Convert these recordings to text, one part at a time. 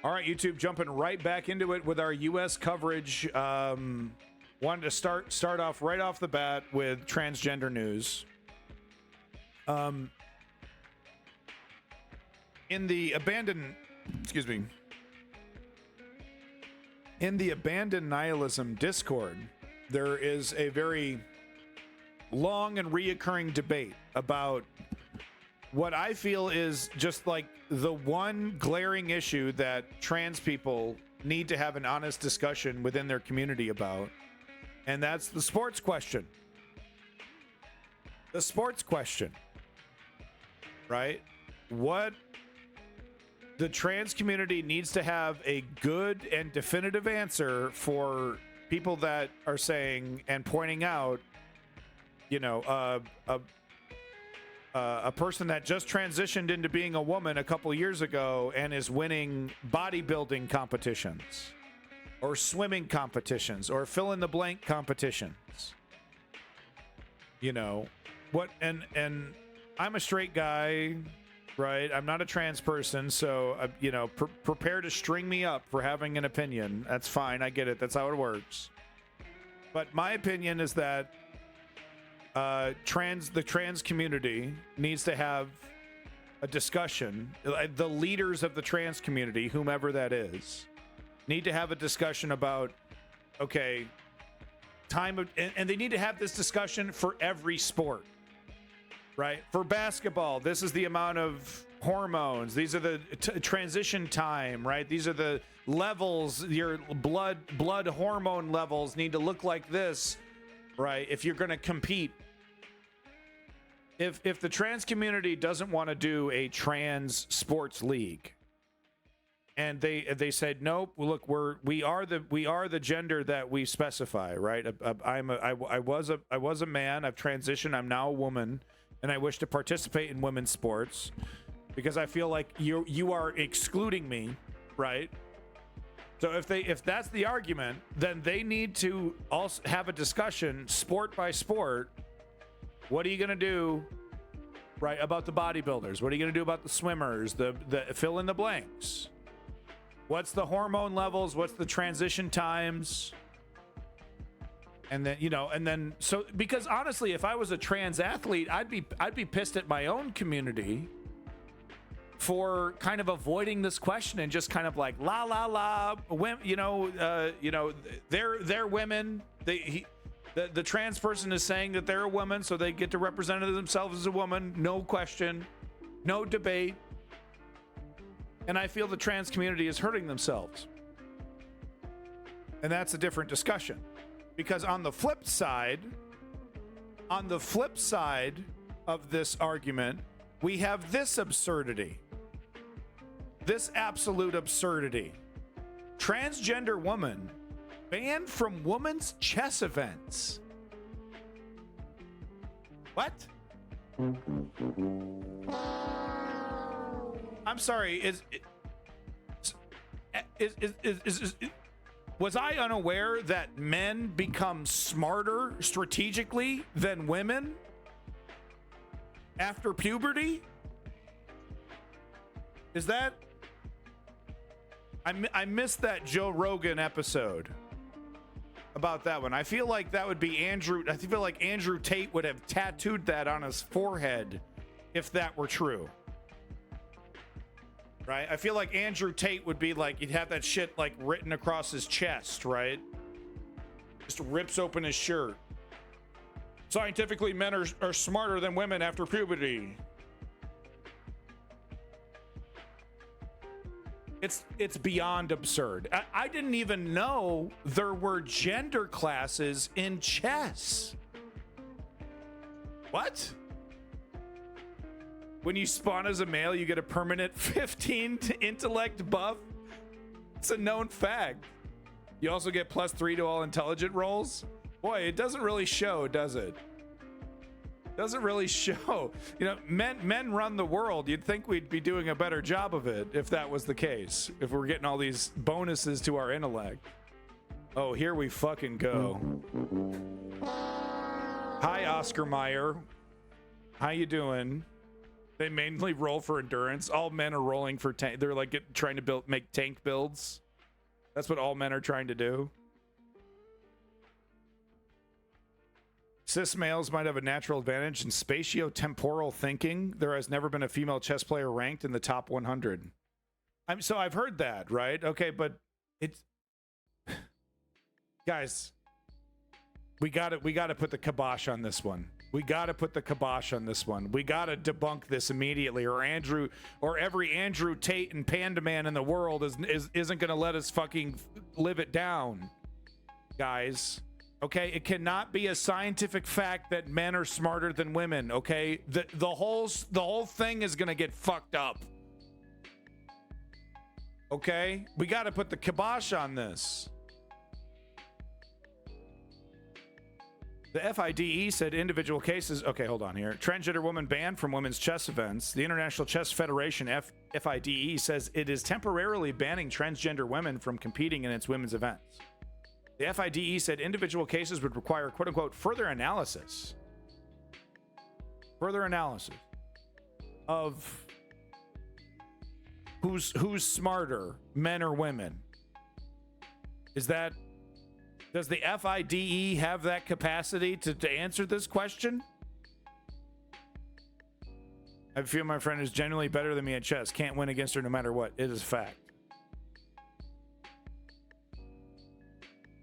All right, YouTube, jumping right back into it with our U.S. coverage. Wanted to start off right off the bat with transgender news. In the abandoned nihilism Discord, there is a very long and reoccurring debate about what I feel is just like the one glaring issue that trans people need to have an honest discussion within their community about, and that's the sports question. The sports question, right? What the trans community needs to have a good and definitive answer for people that are saying and pointing out, you know, a person that just transitioned into being a woman a couple years ago and is winning bodybuilding competitions or swimming competitions or fill in the blank competitions. You know, what, and I'm a straight guy, right? I'm not a trans person, so, you know, prepare to string me up for having an opinion. That's fine. I get it. That's how it works. But my opinion is that the trans community needs to have a discussion. The leaders of the trans community, whomever that is, need to have a discussion about, okay, and they need to have this discussion for every sport, right? For basketball, this is the amount of hormones. These are the transition time, right? These are the levels. Your blood hormone levels need to look like this, right? If you're going to compete. If the trans community doesn't want to do a trans sports league, and they said nope, look, we are the gender that we specify, right? I was a man. I've transitioned. I'm now a woman, and I wish to participate in women's sports because I feel like you are excluding me, right? So if that's the argument, then they need to also have a discussion, sport by sport. What are you going to do, right, about the bodybuilders? What are you going to do about the swimmers, the fill in the blanks? What's the hormone levels? What's the transition times? And then, you know, so because honestly, if I was a trans athlete, I'd be pissed at my own community for kind of avoiding this question and just kind of like women, they're women. The trans person is saying that they're a woman, so they get to represent themselves as a woman. No question, no debate. And I feel the trans community is hurting themselves. And that's a different discussion. Because on the flip side of this argument, we have this absurdity. This absolute absurdity. Transgender woman banned from women's chess events. What? I'm sorry. Was I unaware that men become smarter strategically than women after puberty? Is that? I missed that Joe Rogan episode about that one. I feel like that would be Andrew. I feel like Andrew Tate would have tattooed that on his forehead if that were true. Right? I feel like Andrew Tate would be like, he'd have that shit like written across his chest, right? Just rips open his shirt. Scientifically, men are smarter than women after puberty. It's beyond absurd. I didn't even know there were gender classes in chess. What? When you spawn as a male, you get a permanent 15 to intellect buff. It's a known fact. You also get +3 to all intelligent rolls. Boy, it doesn't really show, does it? Doesn't really show. You know, men run the world. You'd think we'd be doing a better job of it if that was the case. If we're getting all these bonuses to our intellect. Oh, here we fucking go. Hi, Oscar Mayer. How you doing? They mainly roll for endurance. All men are rolling for tank. They're like trying to make tank builds. That's what all men are trying to do. Cis males might have a natural advantage in spatio-temporal thinking. There has never been a female chess player ranked in the top 100. So I've heard that, right? Okay, but it's guys, we got to put the kibosh on this one. We got to put the kibosh on this one. We got to debunk this immediately, or every Andrew Tate and Panda Man in the world isn't going to let us fucking live it down, guys. Okay, it cannot be a scientific fact that men are smarter than women. Okay, the whole thing is going to get fucked up. Okay, we got to put the kibosh on this. The FIDE said individual cases. Okay, hold on here. Transgender woman banned from women's chess events. The International Chess Federation, FIDE, says it is temporarily banning transgender women from competing in its women's events. The FIDE said individual cases would require, quote unquote, further analysis. Further analysis of who's smarter, men or women. Does the FIDE have that capacity to answer this question? I feel my friend is genuinely better than me at chess. Can't win against her no matter what. It is a fact.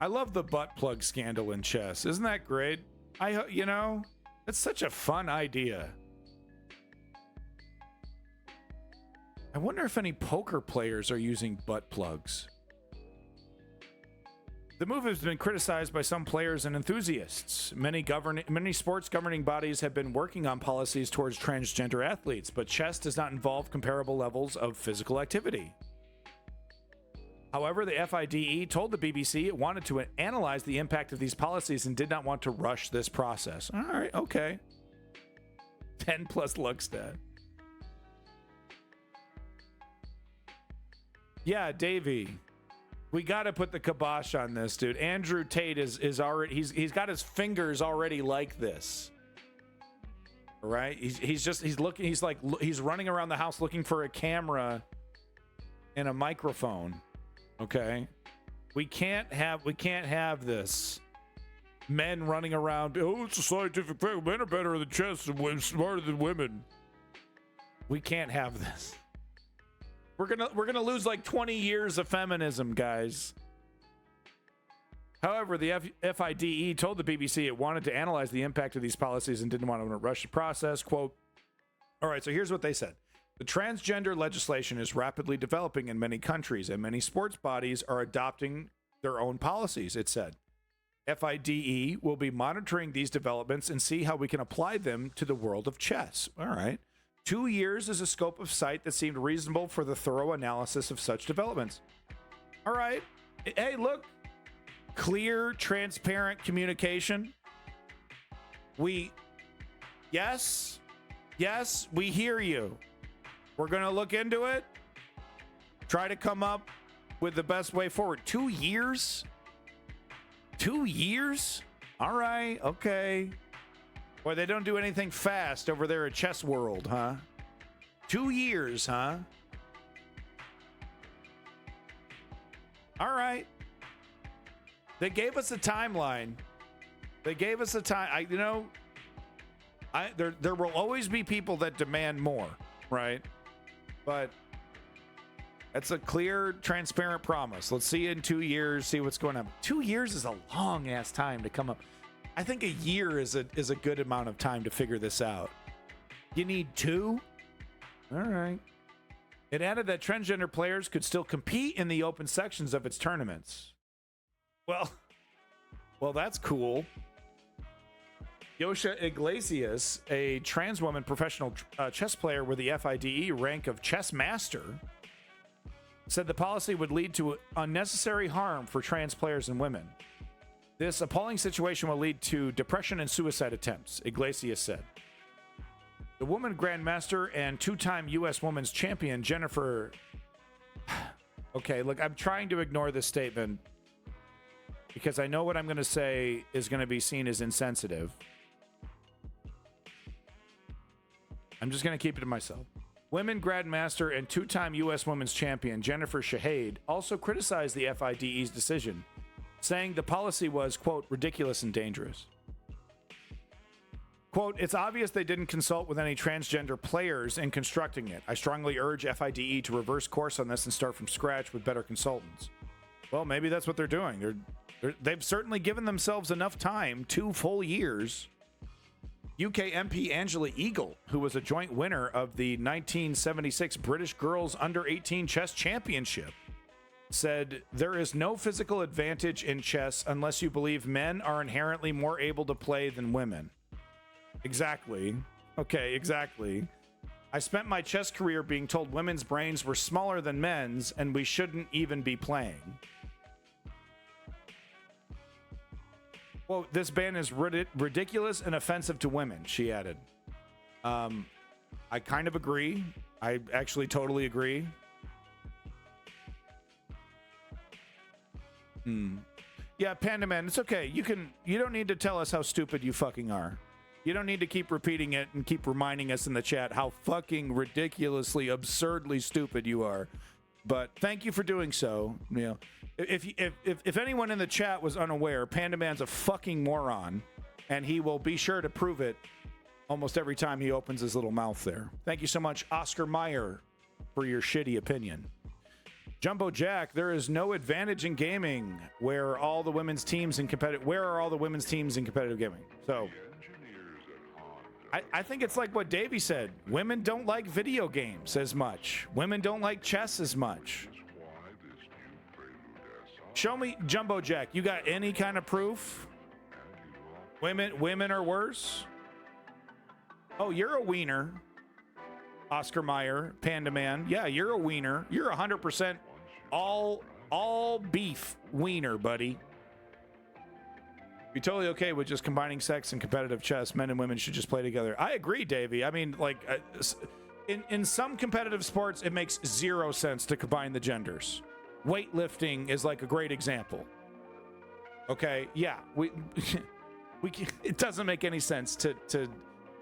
I love the butt plug scandal in chess. Isn't that great? It's such a fun idea. I wonder if any poker players are using butt plugs. The move has been criticized by some players and enthusiasts. Many sports governing bodies have been working on policies towards transgender athletes, but chess does not involve comparable levels of physical activity. However, the FIDE told the BBC it wanted to analyze the impact of these policies and did not want to rush this process. All right, okay. 10 plus Luxstat. Yeah, Davey. We got to put the kibosh on this, dude. Andrew Tate is already he's got his fingers already like this. All right? He's running around the house looking for a camera and a microphone. Okay? We can't have this. Men running around, oh, it's a scientific fact. Men are better than chess and women smarter than women. We can't have this. We're gonna lose like 20 years of feminism, guys. However, the FIDE told the BBC it wanted to analyze the impact of these policies and didn't want to rush the process. Quote, all right, so here's what they said. The transgender legislation is rapidly developing in many countries, and many sports bodies are adopting their own policies, it said. FIDE will be monitoring these developments and see how we can apply them to the world of chess. All right. 2 years is a scope of sight that seemed reasonable for the thorough analysis of such developments. All right. Hey, look. Clear, transparent communication. Yes, we hear you. We're going to look into it. Try to come up with the best way forward. 2 years? 2 years? All right. Okay. Boy, they don't do anything fast over there at Chess World, huh? 2 years, huh? All right. They gave us a timeline. They gave us a time. There will always be people that demand more, right? But that's a clear, transparent promise. Let's see you in 2 years, see what's going on. 2 years is a long ass time to come up. I think a year is a good amount of time to figure this out. You need 2? All right. It added that transgender players could still compete in the open sections of its tournaments. Well, that's cool. Yosha Iglesias, a trans woman professional chess player with the FIDE rank of chess master, said the policy would lead to unnecessary harm for trans players and women. This appalling situation will lead to depression and suicide attempts, Iglesias said. The woman grandmaster and two-time U.S. women's champion, Jennifer... Okay, look, I'm trying to ignore this statement because I know what I'm going to say is going to be seen as insensitive. I'm just going to keep it to myself. Women Grandmaster and two-time U.S. Women's Champion Jennifer Shahade also criticized the FIDE's decision, saying the policy was, quote, ridiculous and dangerous. Quote, it's obvious they didn't consult with any transgender players in constructing it. I strongly urge FIDE to reverse course on this and start from scratch with better consultants. Well, maybe that's what they're doing. They've certainly given themselves enough time, 2 full years. UK MP Angela Eagle, who was a joint winner of the 1976 British Girls Under-18 Chess Championship, said, there is no physical advantage in chess unless you believe men are inherently more able to play than women. Exactly. Okay, exactly. I spent my chess career being told women's brains were smaller than men's and we shouldn't even be playing. Well, this ban is ridiculous and offensive to women, she added. I kind of agree. I actually totally agree. Yeah, Panda Man, it's okay. You don't need to tell us how stupid you fucking are. You don't need to keep repeating it and keep reminding us in the chat how fucking ridiculously, absurdly stupid you are. But thank you for doing so. You know, if anyone in the chat was unaware, Panda Man's a fucking moron, and he will be sure to prove it almost every time he opens his little mouth there. Thank you so much, Oscar Mayer, for your shitty opinion. Jumbo Jack, there is no advantage in gaming where are all the women's teams in competitive gaming? So I think it's like what Davey said. Women don't like video games as much. Women don't like chess as much. Show me, Jumbo Jack, you got any kind of proof? Women are worse? Oh, you're a wiener. Oscar Mayer, Panda Man. Yeah, you're a wiener. You're 100% all beef wiener, buddy. Be totally okay with just combining sex and competitive chess. Men and women should just play together. I agree, Davey. I mean, like, in some competitive sports, it makes 0 sense to combine the genders. Weightlifting is like a great example. Okay, yeah, we it doesn't make any sense to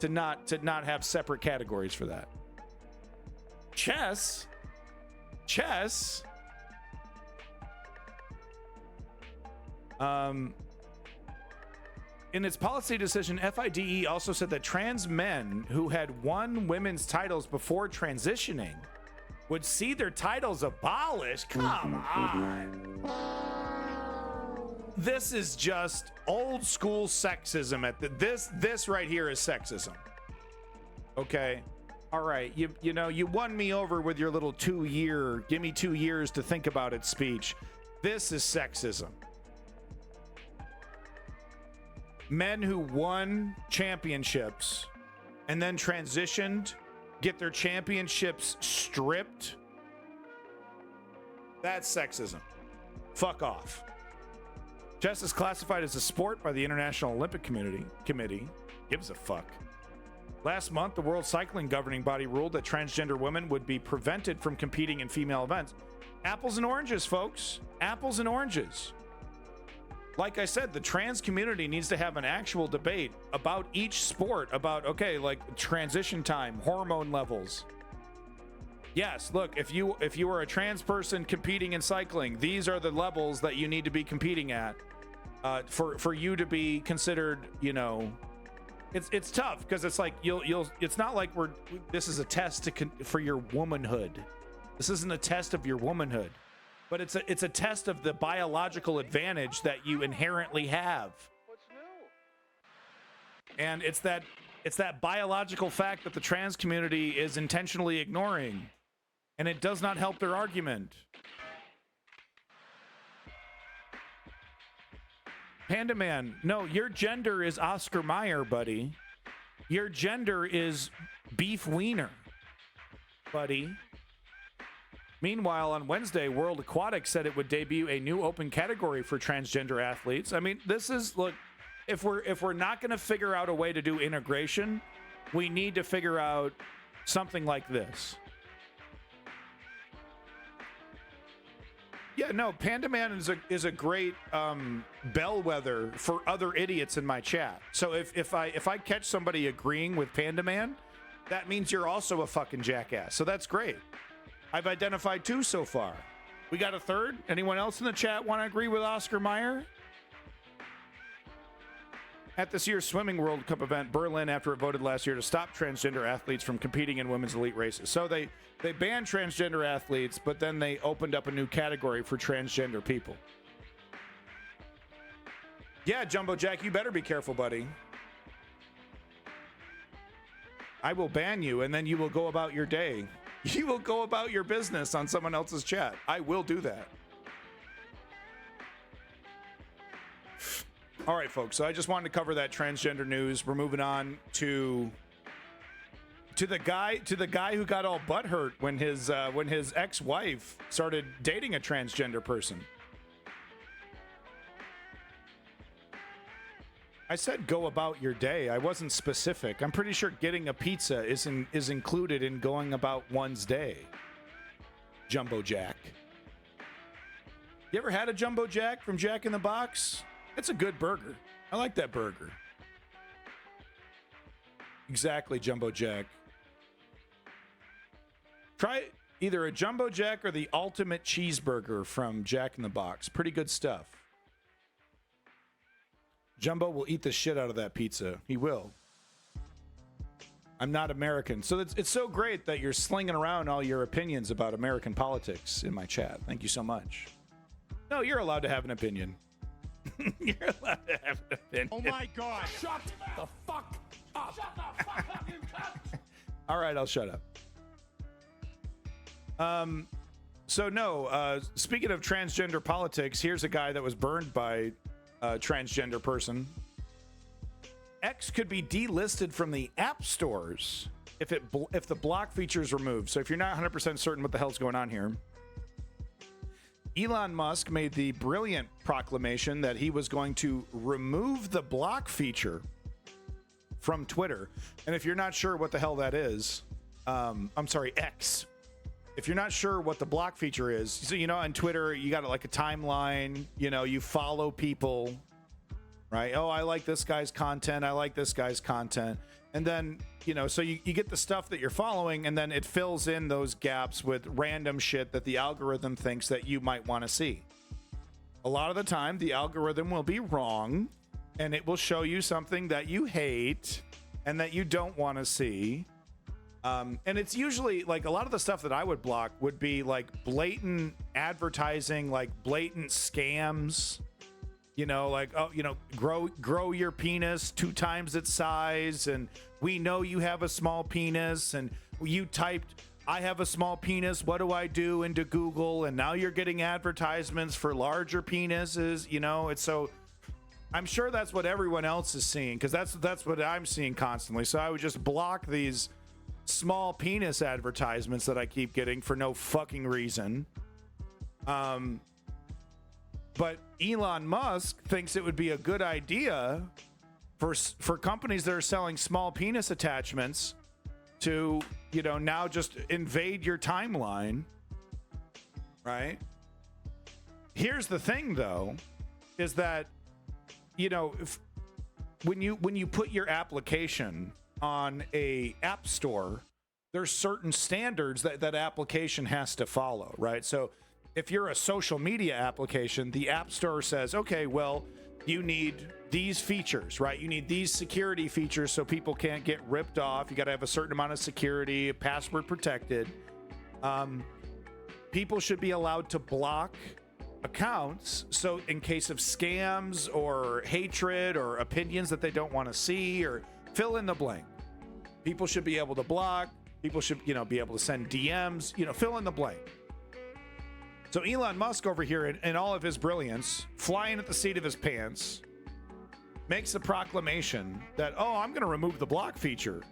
not have separate categories for that. Chess. In its policy decision, FIDE also said that trans men who had won women's titles before transitioning would see their titles abolished. Come on. This is just old school sexism. This right here is sexism. Okay. All right. You know, you won me over with your little 2-year, give me 2 years to think about it speech. This is sexism. Men who won championships and then transitioned get their championships stripped. That's sexism. Fuck off. Chess is classified as a sport by the International Olympic Committee. Gives a fuck. Last month, the World Cycling Governing Body ruled that transgender women would be prevented from competing in female events. Apples and oranges, folks. Apples and oranges. Like I said, the trans community needs to have an actual debate about each sport, about, okay, like transition time, hormone levels. Yes, look, if you are a trans person competing in cycling, these are the levels that you need to be competing at for you to be considered, you know, it's tough because it's like it's not like this is a test for your womanhood. This isn't a test of your womanhood. But it's a test of the biological advantage that you inherently have. What's new? And it's that biological fact that the trans community is intentionally ignoring. And it does not help their argument. Panda Man, no, your gender is Oscar Mayer, buddy. Your gender is beef wiener, buddy. Meanwhile, on Wednesday, World Aquatics said it would debut a new open category for transgender athletes. I mean, this is, look, if we're not going to figure out a way to do integration, we need to figure out something like this. Yeah, no, Panda Man is a great bellwether for other idiots in my chat. So if I catch somebody agreeing with Panda Man, that means you're also a fucking jackass. So that's great. I've identified 2 so far. We got a third? Anyone else in the chat want to agree with Oscar Mayer? At this year's Swimming World Cup event, Berlin, after it voted last year to stop transgender athletes from competing in women's elite races. So they banned transgender athletes, but then they opened up a new category for transgender people. Yeah, Jumbo Jack, you better be careful, buddy. I will ban you, and then you will go about your day. You will go about your business on someone else's chat. I will do that. All right, folks. So I just wanted to cover that transgender news. We're moving on to the guy who got all butthurt when his ex-wife started dating a transgender person. I said go about your day. I wasn't specific. I'm pretty sure getting a pizza is included in going about one's day. Jumbo Jack. You ever had a Jumbo Jack from Jack in the Box? It's a good burger. I like that burger. Exactly, Jumbo Jack. Try either a Jumbo Jack or the ultimate cheeseburger from Jack in the Box. Pretty good stuff. Jumbo will eat the shit out of that pizza. He will. I'm not American. So it's so great that you're slinging around all your opinions about American politics in my chat. Thank you so much. No, you're allowed to have an opinion. You're allowed to have an opinion. Oh my God. Shut the fuck up. Shut the fuck up, you cunt. All right, I'll shut up. Speaking of transgender politics, here's a guy that was burned by a transgender person. X could be delisted from the app stores if the block feature is removed. So if you're not 100% certain what the hell's going on here, Elon Musk made the brilliant proclamation that he was going to remove the block feature from Twitter. And if you're not sure what the hell that is, X. If you're not sure what the block feature is, so on Twitter, you got like a timeline, you follow people, right? Oh, I like this guy's content. I like this guy's content. And then, so you get the stuff that you're following, and then it fills in those gaps with random shit that the algorithm thinks that you might want to see. A lot of the time, the algorithm will be wrong, and it will show you something that you hate and that you don't want to see. And it's usually like a lot of the stuff that I would block would be like blatant advertising, like blatant scams. Grow your penis 2 times its size, and we know you have a small penis, and you typed, I have a small penis, what do I do, into Google, and now you're getting advertisements for larger penises. It's so, I'm sure that's what everyone else is seeing, because that's what I'm seeing constantly. So I would just block these small penis advertisements that I keep getting for no fucking reason. But Elon Musk thinks it would be a good idea for companies that are selling small penis attachments to, now just invade your timeline, right? Here's the thing, though, is that, when you put your application on a app store, there's certain standards that application has to follow, right? So if you're a social media application, the App Store says, okay, well, you need these features, right? You need these security features so people can't get ripped off. You got to have a certain amount of security, password protected. People should be allowed to block accounts, so in case of scams or hatred or opinions that they don't want to see, or fill in the blank. People should be able to block. People should, be able to send DMs, fill in the blank. So Elon Musk over here, in all of his brilliance, flying at the seat of his pants, makes a proclamation that, I'm going to remove the block feature.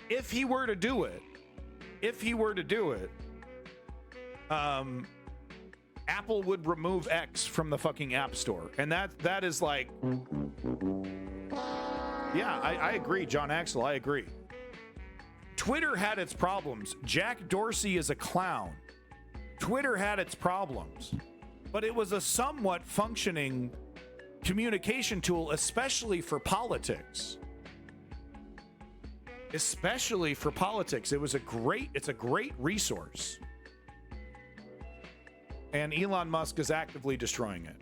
If he were to do it, Apple would remove X from the fucking App Store. And that is like, yeah, I agree, John Axel, I agree. Twitter had its problems. Jack Dorsey is a clown. Twitter had its problems, but it was a somewhat functioning communication tool, especially for politics. especially for politics. It's a great resource. And Elon Musk is actively destroying it.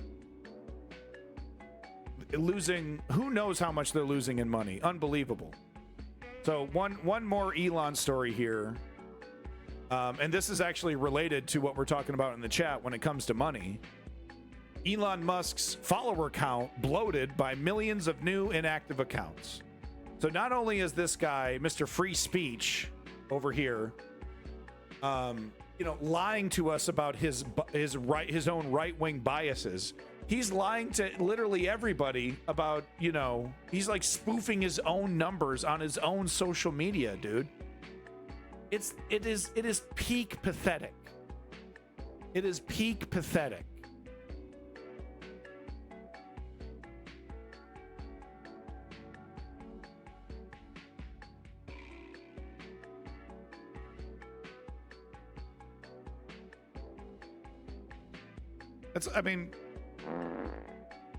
Losing, who knows how much they're losing in money. Unbelievable. So one more Elon story here. And this is actually related to what we're talking about in the chat when it comes to money. Elon Musk's follower count bloated by millions of new inactive accounts. So not only is this guy, Mr. Free Speech over here, lying to us about his own right-wing biases, he's lying to literally everybody about, he's like spoofing his own numbers on his own social media, dude. It is peak pathetic. It is peak pathetic.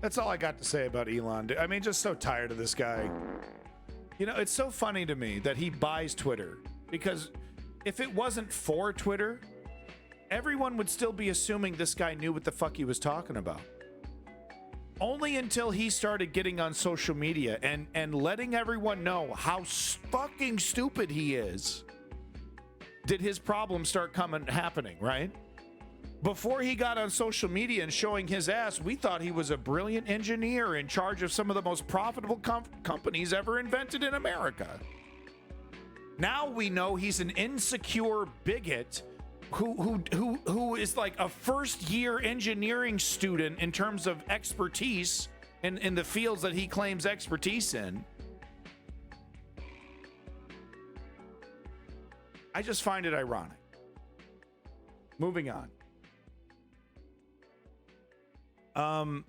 That's all I got to say about Elon. I mean, just so tired of this guy. It's so funny to me that he buys Twitter, because if it wasn't for Twitter, everyone would still be assuming this guy knew what the fuck he was talking about. Only until he started getting on social media and letting everyone know how fucking stupid he is did his problems start happening, right? Before he got on social media and showing his ass, we thought he was a brilliant engineer in charge of some of the most profitable companies ever invented in America. Now we know he's an insecure bigot who is like a first-year engineering student in terms of expertise in the fields that he claims expertise in. I just find it ironic. Moving on. I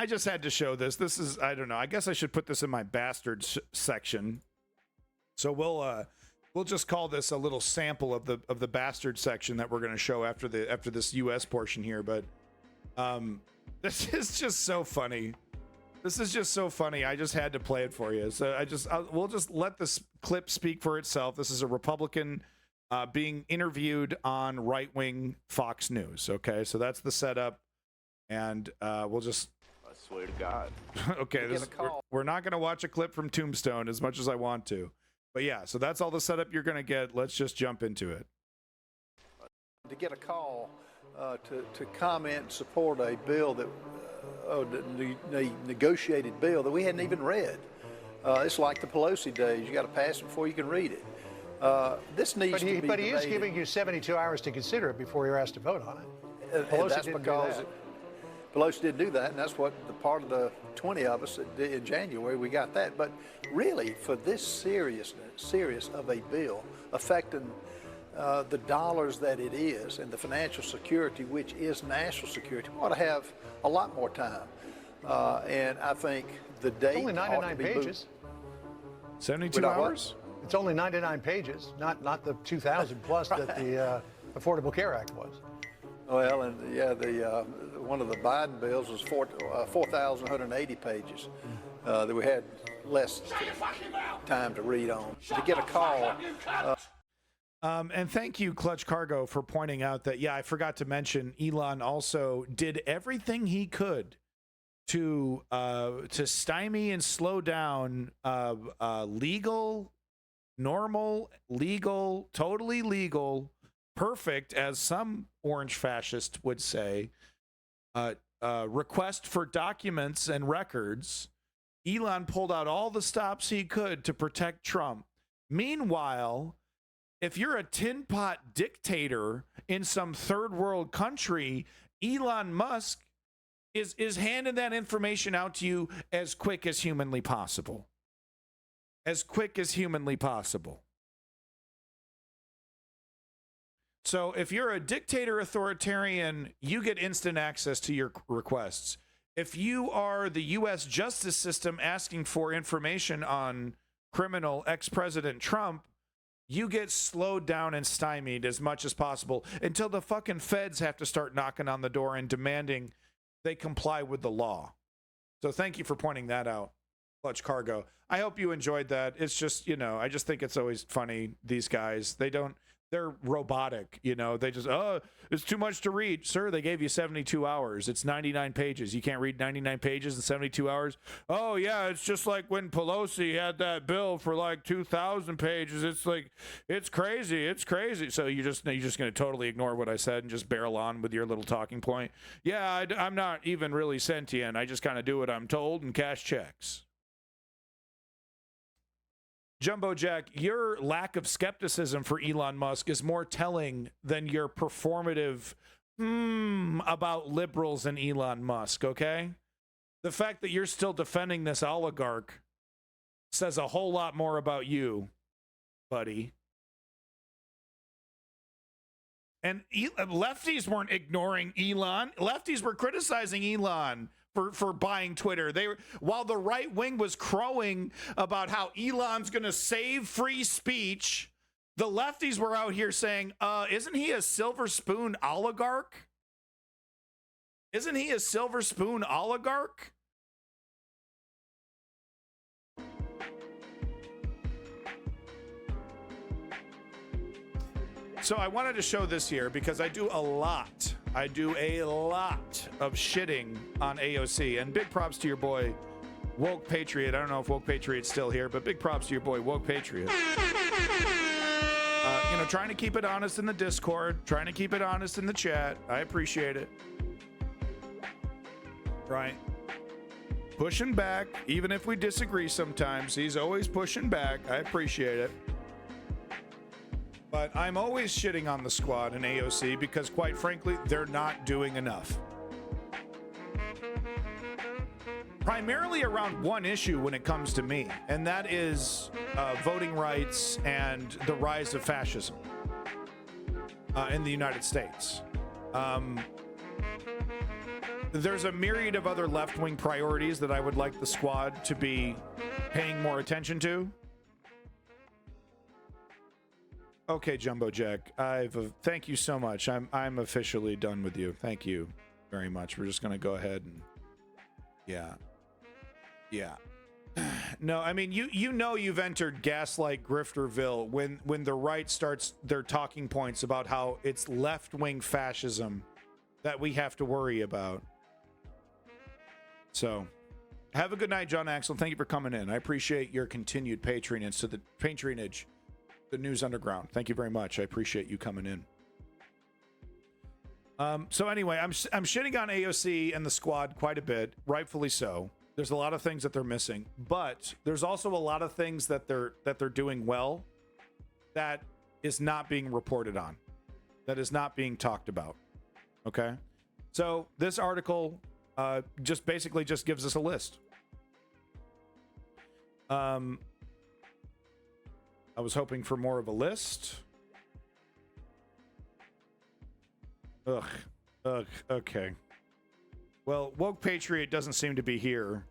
just had to show this. This is, I don't know. I guess I should put this in my bastards section. So we'll just call this a little sample of the bastard section that we're going to show after this US portion here. But this is just so funny. This is just so funny. I just had to play it for you. So we'll just let this clip speak for itself. This is a Republican being interviewed on right-wing Fox News. Okay, so that's the setup, and we'll just. I swear to God. Okay, we're not going to watch a clip from Tombstone as much as I want to, but yeah. So that's all the setup you're going to get. Let's just jump into it. To get a call to comment and support a bill that the negotiated bill that we hadn't even read. It's like the Pelosi days. You got to pass it before you can read it. This needs to be But he is debated. giving you 72 hours to consider it before you're asked to vote on it. And Pelosi that's didn't do because that. Pelosi didn't do that, and that's what the part of the 20 of us that did in January, we got that. But really, for this serious of a bill affecting the dollars that it is and the financial security, which is national security, we ought to have a lot more time. And I think the date It's only ought 99 to be pages. 72 Without what? hours? It's only 99 pages, not the 2,000 plus that the Affordable Care Act was. Well, and yeah, one of the Biden bills was 4,180 pages that we had less time to read on. To get a call. And thank you, Clutch Cargo, for pointing out that, yeah, I forgot to mention Elon also did everything he could to stymie and slow down normal, legal, totally legal, perfect, as some orange fascist would say, request for documents and records. Elon pulled out all the stops he could to protect Trump. Meanwhile, if you're a tin pot dictator in some third world country, Elon Musk is handing that information out to you as quick as humanly possible. As quick as humanly possible. So if you're a dictator authoritarian, you get instant access to your requests. If you are the U.S. justice system asking for information on criminal ex-President Trump, you get slowed down and stymied as much as possible until the fucking feds have to start knocking on the door and demanding they comply with the law. So thank you for pointing that out. Clutch Cargo. I hope you enjoyed that. It's just, you know, I just think it's always funny. These guys, they're robotic, you know, they just, oh, it's too much to read. Sir, they gave you 72 hours. It's 99 pages. You can't read 99 pages in 72 hours. Oh yeah, it's just like when Pelosi had that bill for like 2,000 pages. It's like, it's crazy. It's crazy. So you're just going to totally ignore what I said and just barrel on with your little talking point. Yeah, I'm not even really sentient. I just kind of do what I'm told and cash checks. Jumbo Jack, your lack of skepticism for Elon Musk is more telling than your performative about liberals and Elon Musk, okay? The fact that you're still defending this oligarch says a whole lot more about you, buddy. And lefties weren't ignoring Elon. Lefties were criticizing Elon for buying Twitter. While the right wing was crowing about how Elon's going to save free speech, the lefties were out here saying, isn't he a silver spoon oligarch? Isn't he a silver spoon oligarch? So I wanted to show this here because I do a lot of shitting on AOC, and big props to your boy Woke Patriot. I don't know if Woke Patriot's still here, but big props to your boy Woke Patriot. You know, trying to keep it honest in the Discord, trying to keep it honest in the chat. I appreciate it. Right. Pushing back, even if we disagree sometimes. He's always pushing back. I appreciate it. But I'm always shitting on the squad and AOC because, quite frankly, they're not doing enough. Primarily around one issue when it comes to me, and that is voting rights and the rise of fascism in the United States. There's a myriad of other left-wing priorities that I would like the squad to be paying more attention to. Okay, Jumbo Jack, thank you so much. I'm officially done with you. Thank you very much. We're just gonna go ahead and yeah. No, I mean you know you've entered gaslight grifterville when the right starts their talking points about how it's left-wing fascism that we have to worry about. So, have a good night, John Axel. Thank you for coming in. I appreciate your continued patronage to the News Underground. Thank you very much. I appreciate you coming in. So anyway, I'm shitting on AOC and the squad quite a bit, rightfully so. There's a lot of things that they're missing, but there's also a lot of things that they're doing well that is not being reported on, that is not being talked about. Okay, so this article just basically gives us a list. I was hoping for more of a list. Okay. Well, Woke Patriot doesn't seem to be here.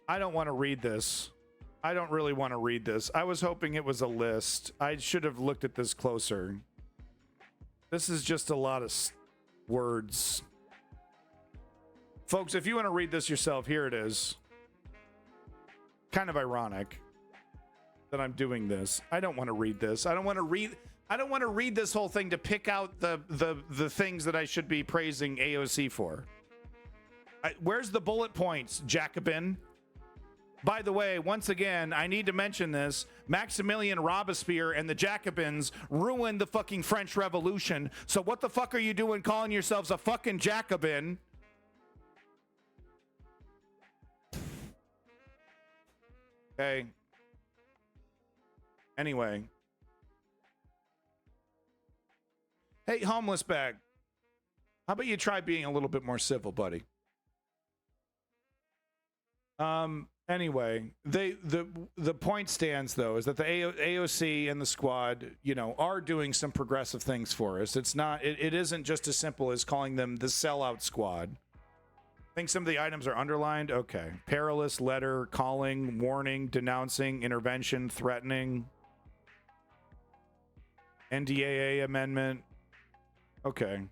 I don't want to read this. I don't really want to read this. I was hoping it was a list. I should have looked at this closer. This is just a lot of words. Folks, if you want to read this yourself, here it is. Kind of ironic that I'm doing this. I don't want to read this. I don't want to read this whole thing to pick out the things that I should be praising AOC for. Where's the bullet points, Jacobin? By the way, once again, I need to mention this. Maximilian Robespierre and the Jacobins ruined the fucking French Revolution. So what the fuck are you doing calling yourselves a fucking Jacobin? Okay. Anyway. Hey, homeless bag. How about you try being a little bit more civil, buddy? Anyway, the point stands though is that the AOC and the squad, you know, are doing some progressive things for us. It isn't just as simple as calling them the sellout squad. I think some of the items are underlined. Okay. Perilous, letter, calling, warning, denouncing, intervention, threatening, NDAA amendment. Okay.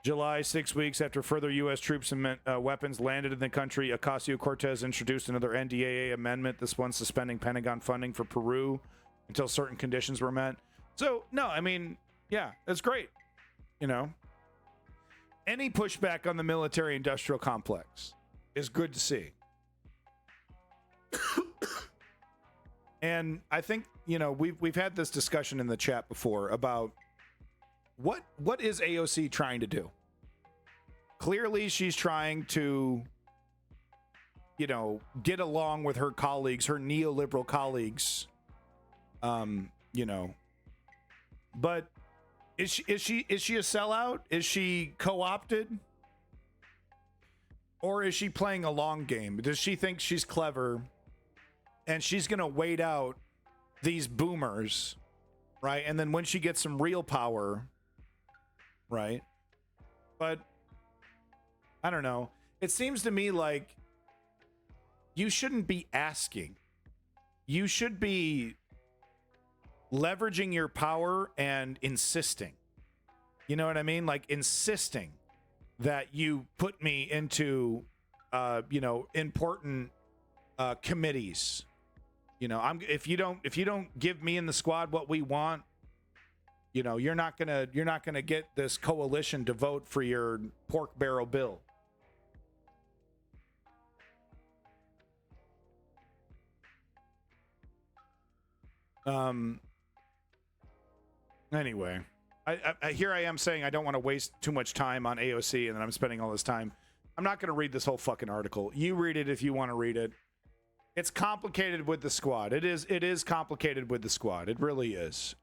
July, 6 weeks after further U.S. troops and weapons landed in the country, Ocasio-Cortez introduced another NDAA amendment, this one suspending Pentagon funding for Peru until certain conditions were met. So, no, I mean, yeah, that's great. You know, any pushback on the military-industrial complex is good to see. And I think, you know, we've had this discussion in the chat before about what is AOC trying to do? Clearly, she's trying to, you know, get along with her colleagues, her neoliberal colleagues. You know, but is she a sellout? Is she co-opted? Or is she playing a long game? Does she think she's clever and she's going to wait out these boomers, right? And then when she gets some real power, right? But I don't know. It seems to me like you shouldn't be asking. You should be leveraging your power and insisting. You know what I mean? Like insisting that you put me into, you know, important committees. You know, if you don't give me and the squad what we want, you know, you're not gonna get this coalition to vote for your pork barrel bill. Anyway, I here I am saying I don't want to waste too much time on AOC, and then I'm spending all this time. I'm not going to read this whole fucking article. You read it if you want to read it. It's complicated with the squad. It is complicated with the squad. It really is.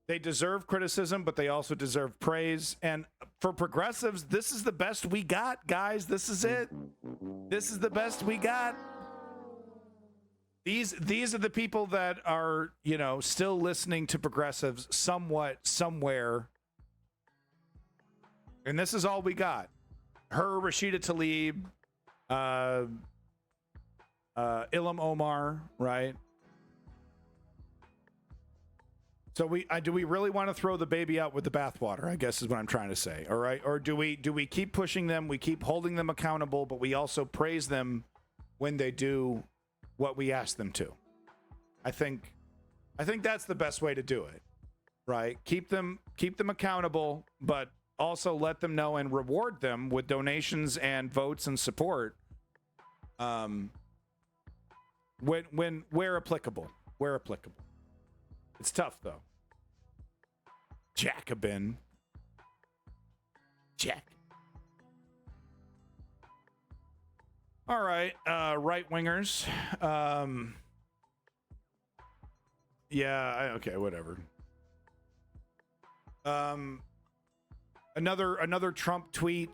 They deserve criticism, but they also deserve praise. And for progressives, this is the best we got, guys. This is it. This is the best we got. These are the people that are, you know, still listening to progressives somewhat, somewhere. And this is all we got. Her, Rashida Tlaib, Ilham Omar, right? So do we really want to throw the baby out with the bathwater, I guess is what I'm trying to say. All right. Or do we keep pushing them? We keep holding them accountable, but we also praise them when they do what we ask them to. I think that's the best way to do it, right? Keep them accountable, but also let them know and reward them with donations and votes and support. Where applicable. It's tough though. Jacobin. Jack. All right, right wingers. Yeah, okay, whatever. Another Trump tweet.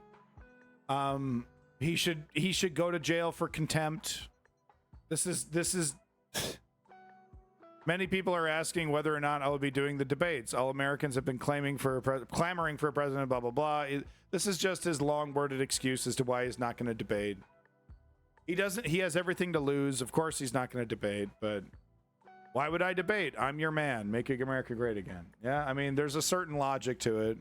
He should go to jail for contempt. This is many people are asking whether or not I will be doing the debates. All Americans have been clamoring for a president, blah blah blah. This is just his long-worded excuse as to why he's not going to debate. He has everything to lose. Of course he's not going to debate, but why would I debate? I'm your man. Making America great again. Yeah, I mean, there's a certain logic to it.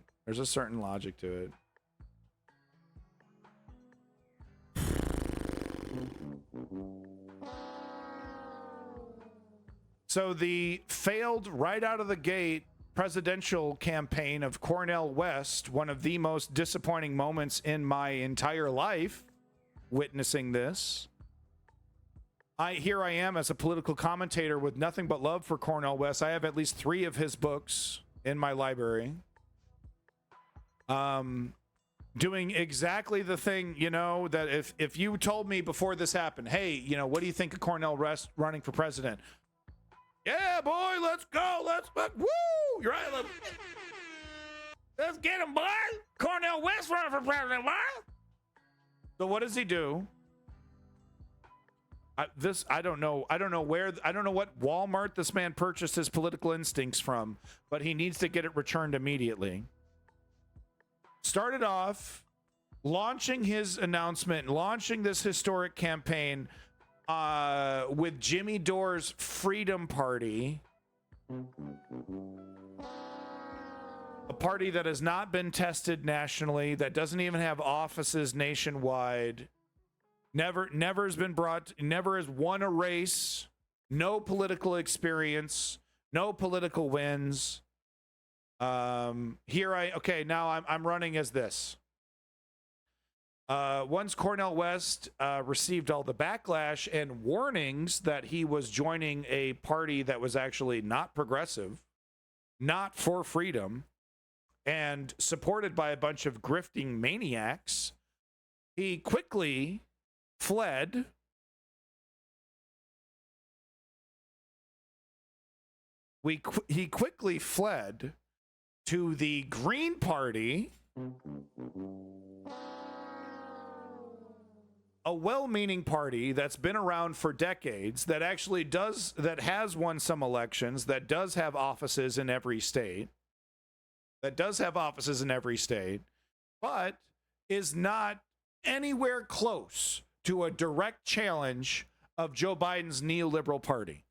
So the failed right out of the gate presidential campaign of Cornel West, one of the most disappointing moments in my entire life, witnessing this. Here I am as a political commentator with nothing but love for Cornel West. I have at least 3 of his books in my library. Doing exactly the thing, you know, that if you told me before this happened, hey, you know, what do you think of Cornel West running for president? Yeah, boy, let's go. Woo! You're right. Let's get him, boy. Cornel West running for president, boy. So what does he do? I don't know what Walmart this man purchased his political instincts from, but he needs to get it returned immediately. Started off launching his announcement, launching this historic campaign with Jimmy Dore's Freedom Party. a party that has not been tested nationally, that doesn't even have offices nationwide, never has won a race, no political experience, no political wins. Now I'm running as this. Once Cornel West received all the backlash and warnings that he was joining a party that was actually not progressive, not for freedom, and supported by a bunch of grifting maniacs, he quickly fled. He quickly fled to the Green Party, a well-meaning party that's been around for decades, that has won some elections, that does have offices in every state, but is not anywhere close to a direct challenge of Joe Biden's neoliberal party.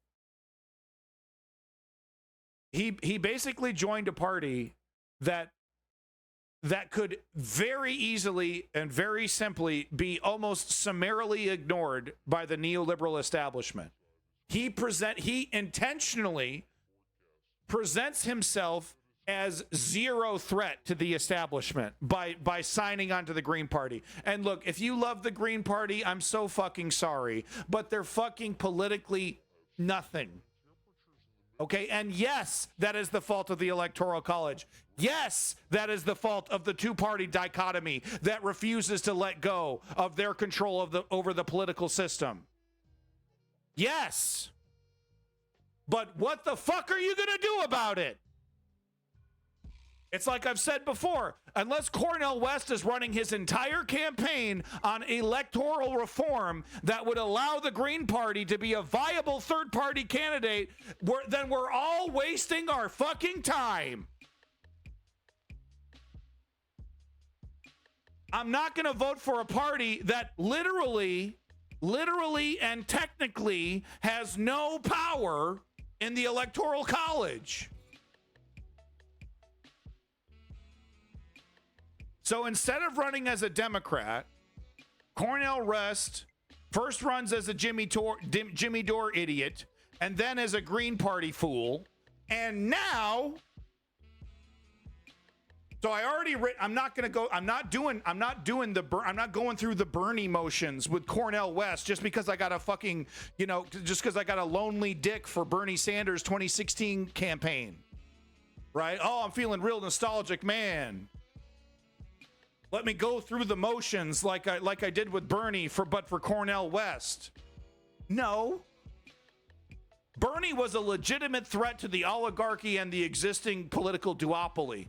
He basically joined a party that could very easily and very simply be almost summarily ignored by the neoliberal establishment. He intentionally presents himself as zero threat to the establishment by signing on to the Green Party. And look, if you love the Green Party, I'm so fucking sorry, but they're fucking politically nothing. Okay, and yes, that is the fault of the Electoral College. Yes, that is the fault of the two-party dichotomy that refuses to let go of their control over the political system. Yes. But what the fuck are you going to do about it? It's like I've said before, unless Cornel West is running his entire campaign on electoral reform that would allow the Green Party to be a viable third-party candidate, then we're all wasting our fucking time. I'm not going to vote for a party that literally and technically has no power in the Electoral College. So instead of running as a Democrat, Cornel West first runs as a Jimmy Dore idiot, and then as a Green Party fool, and now. So I'm not going through the Bernie motions with Cornel West just because I got a fucking, just because I got a lonely dick for Bernie Sanders' 2016 campaign, right? Oh, I'm feeling real nostalgic, man. Let me go through the motions like I did with Bernie for Cornel West. No. Bernie was a legitimate threat to the oligarchy and the existing political duopoly.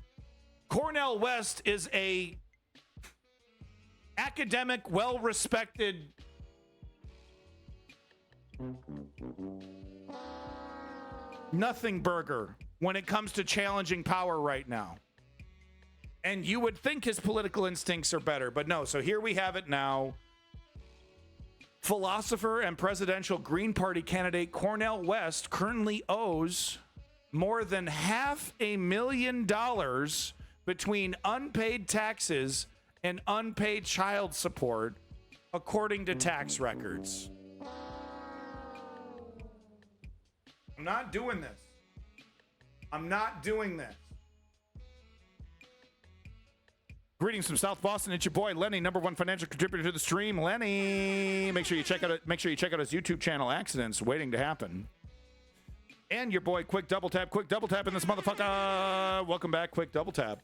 Cornel West is a academic, well-respected nothing burger when it comes to challenging power right now. And you would think his political instincts are better, but no. So here we have it now. Philosopher and presidential Green Party candidate Cornel West currently owes more than $500,000 between unpaid taxes and unpaid child support, according to tax records. I'm not doing this. I'm not doing this. Greetings from South Boston. It's your boy Lenny, #1 financial contributor to the stream. Lenny, make sure you check out his YouTube channel, Accidents Waiting to Happen. And your boy Quick Double Tap in this motherfucker. Welcome back, Quick Double Tap.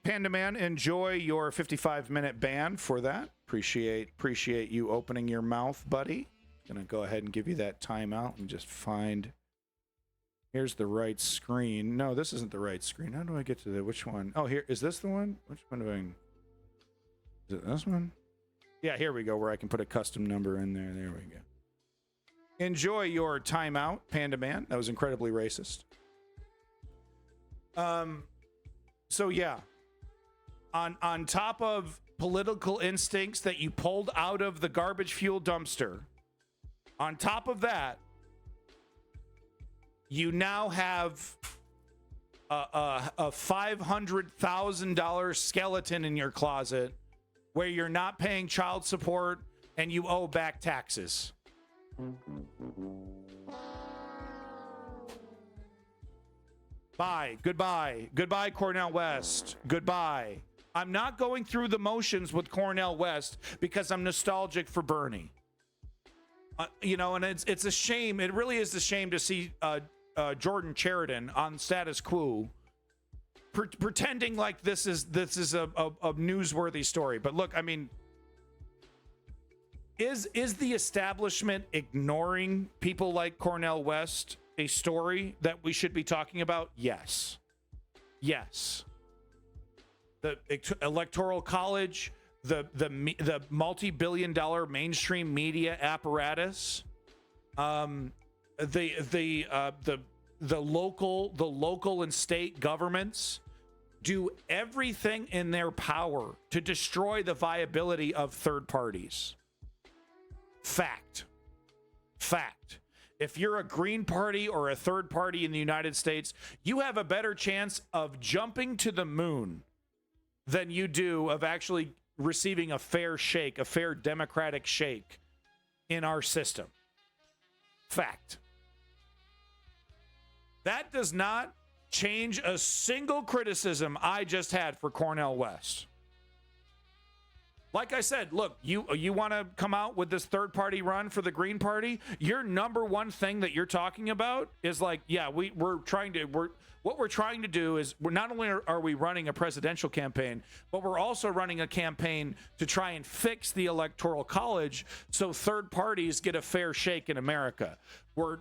Panda Man, enjoy your 55-minute ban for that. Appreciate you opening your mouth, buddy. Gonna go ahead and give you that timeout and just find. Here's the right screen. No, this isn't the right screen. How do I get to which one? Oh, here. Is this the one? Which one do I... Is it this one? Yeah, here we go, where I can put a custom number in there. There we go. Enjoy your timeout, Panda Man. That was incredibly racist. So, yeah. On top of political instincts that you pulled out of the garbage fuel dumpster, on top of that, you now have a $500,000 skeleton in your closet where you're not paying child support and you owe back taxes. Bye. Goodbye. Goodbye, Cornel West. Goodbye. I'm not going through the motions with Cornel West because I'm nostalgic for Bernie. You know, and it's a shame. It really is a shame to see Jordan Sheridan on Status Quo pretending like this is a newsworthy story. But look, I mean, is the establishment ignoring people like Cornel West a story that we should be talking about? Yes. Yes. The Electoral College, the multi-billion-dollar mainstream media apparatus, the local and state governments do everything in their power to destroy the viability of third parties. Fact. If you're a Green Party or a third party in the United States, you have a better chance of jumping to the moon than you do of actually receiving a fair shake, a fair democratic shake in our system. Fact. That does not change a single criticism I just had for Cornel West. Like I said, look, you want to come out with this third party run for the Green Party? Your number one thing that you're talking about is like, yeah, what we're trying to do is we're not only are we running a presidential campaign, but we're also running a campaign to try and fix the Electoral College so third parties get a fair shake in America. We're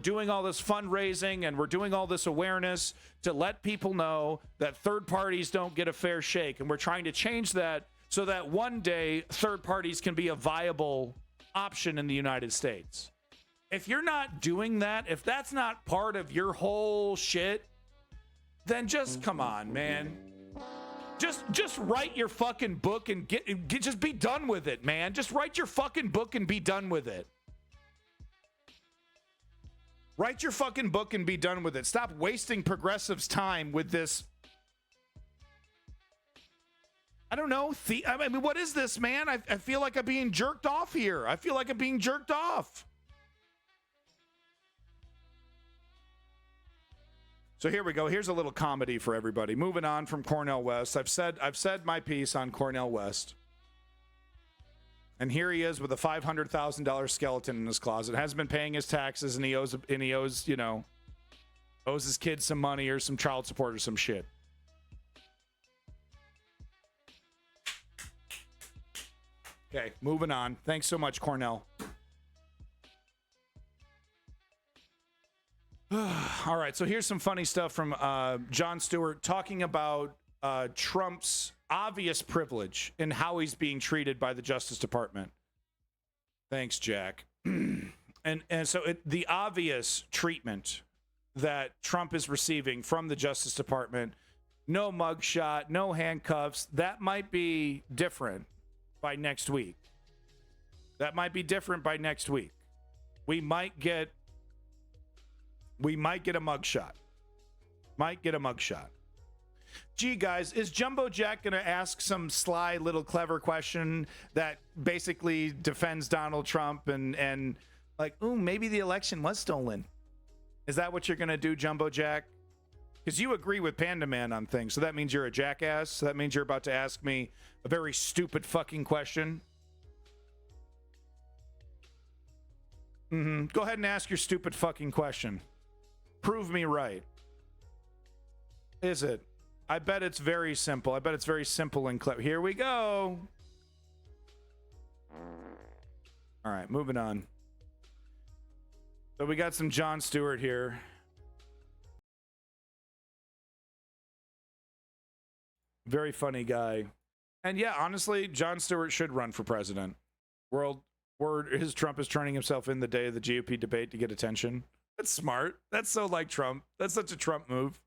doing all this fundraising and we're doing all this awareness to let people know that third parties don't get a fair shake, and we're trying to change that so that one day third parties can be a viable option in the United States. If you're not doing that, if that's not part of your whole shit, then just come on, man. Just write your fucking book and just be done with it, man. Just write your fucking book and be done with it. Write your fucking book and be done with it. Stop wasting progressives' time with this. I don't know. I mean, what is this, man? I feel like I'm being jerked off here. I feel like I'm being jerked off. So here we go. Here's a little comedy for everybody. Moving on from Cornel West. I've said my piece on Cornel West. And here he is with a $500,000 skeleton in his closet. Hasn't been paying his taxes, and he owes his kids some money or some child support or some shit. Okay, moving on. Thanks so much, Cornel. All right, so here's some funny stuff from Jon Stewart talking about Trump's obvious privilege and how he's being treated by the Justice Department. Thanks, Jack. And so the obvious treatment that Trump is receiving from the Justice Department, no mugshot, no handcuffs, that might be different by next week. That might be different by next week. We might get a mugshot. Gee, guys, is Jumbo Jack going to ask some sly little clever question that basically defends Donald Trump and like, ooh, maybe the election was stolen? Is that what you're going to do, Jumbo Jack? Because you agree with Panda Man on things, so that means you're a jackass. So that means you're about to ask me a very stupid fucking question. Go ahead and ask your stupid fucking question. Prove me right. Is it? I bet it's very simple. I bet it's very simple and clever. Here we go. All right, moving on. So we got some Jon Stewart here. Very funny guy. And yeah, honestly, Jon Stewart should run for president. Word is Trump is turning himself in the day of the GOP debate to get attention. That's smart. That's so like Trump. That's such a Trump move.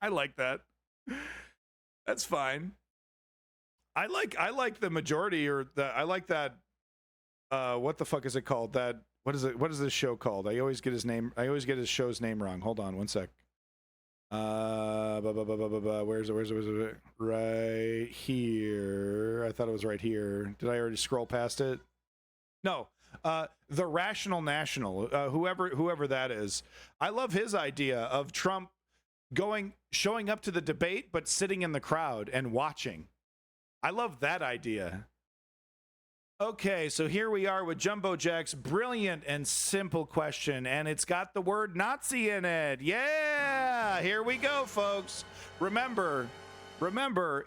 I like that. That's fine. I like the majority, or I like that what the fuck is it called? That What is it? What is this show called? I always get his name. I always get his show's name wrong. Hold on, one sec. Where's it? Right here. I thought it was right here. Did I already scroll past it? No. The Rational National. Whoever that is. I love his idea of Trump showing up to the debate, but sitting in the crowd and watching. I love that idea. Okay, so here we are with Jumbo Jack's brilliant and simple question, and it's got the word Nazi in it. Yeah, here we go, folks. Remember,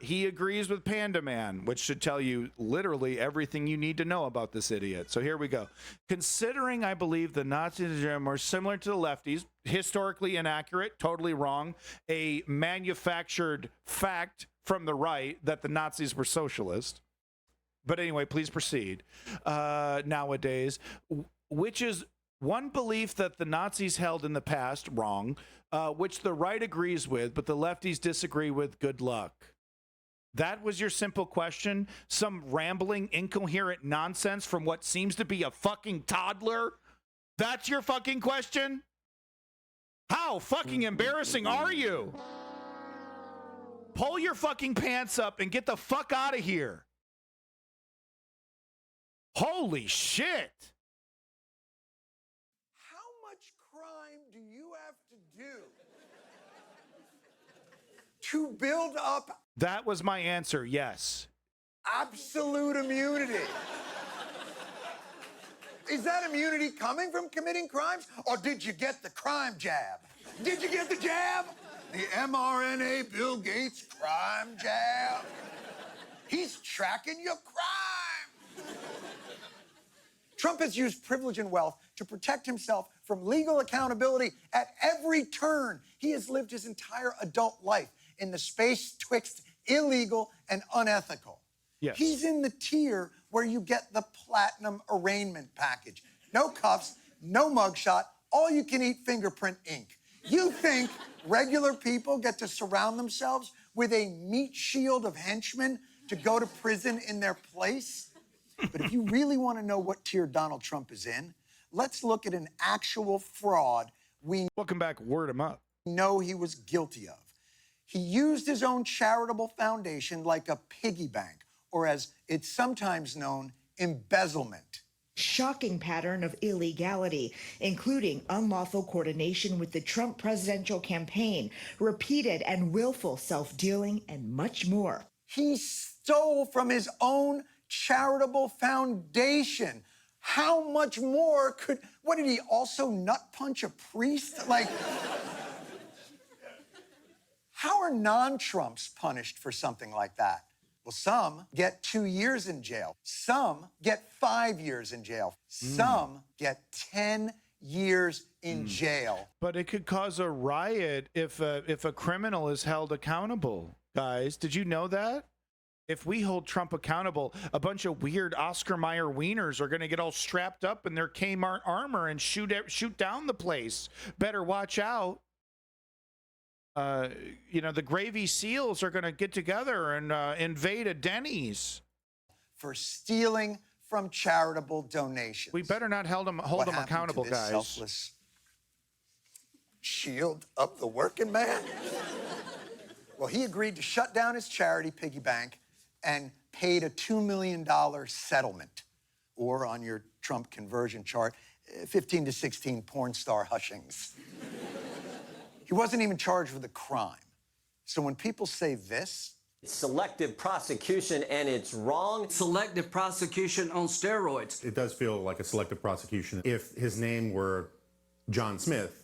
he agrees with Panda Man, which should tell you literally everything you need to know about this idiot. So here we go. Considering I believe the Nazis are more similar to the lefties, historically inaccurate, totally wrong, a manufactured fact from the right that the Nazis were socialist. But anyway, please proceed. Nowadays, which is one belief that the Nazis held in the past, wrong, which the right agrees with, but the lefties disagree with, good luck. That was your simple question? Some rambling, incoherent nonsense from what seems to be a fucking toddler? That's your fucking question? How fucking embarrassing are you? Pull your fucking pants up and get the fuck out of here. Holy shit. How much crime do you have to do to build up That was my answer, yes. absolute immunity? Is that immunity coming from committing crimes, or did you get the crime jab? Did you get the jab? The mRNA Bill Gates crime jab? He's tracking your crime. Trump has used privilege and wealth to protect himself from legal accountability at every turn. He has lived his entire adult life in the space twixt illegal and unethical. Yes. He's in the tier where you get the platinum arraignment package. No cuffs, no mugshot, all you can eat fingerprint ink. You think regular people get to surround themselves with a meat shield of henchmen to go to prison in their place? But if you really want to know what tier Donald Trump is in, let's look at an actual fraud we Welcome back, word him up. know he was guilty of. He used his own charitable foundation like a piggy bank, or as it's sometimes known, embezzlement. Shocking pattern of illegality, including unlawful coordination with the Trump presidential campaign, repeated and willful self-dealing, and much more. He stole from his own charitable foundation. How much more could, what did he also nut punch a priest? Like, how are non-Trumps punished for something like that? Well, some get 2 years in jail. Some get 5 years in jail. Some get 10 years in jail. But it could cause a riot if a criminal is held accountable. Guys, did you know that? If we hold Trump accountable, a bunch of weird Oscar Mayer wieners are going to get all strapped up in their Kmart armor and shoot down the place. Better watch out. The Gravy Seals are going to get together and invade a Denny's. For stealing from charitable donations. We better not hold them What happened accountable, to this guys. selfless shield of the working man? Well, he agreed to shut down his charity piggy bank and paid a $2 million settlement, or on your Trump conversion chart, 15 to 16 porn star hushings. He wasn't even charged with a crime. So when people say this, Selective prosecution, and it's wrong. Selective prosecution on steroids. It does feel like a selective prosecution. If his name were John Smith,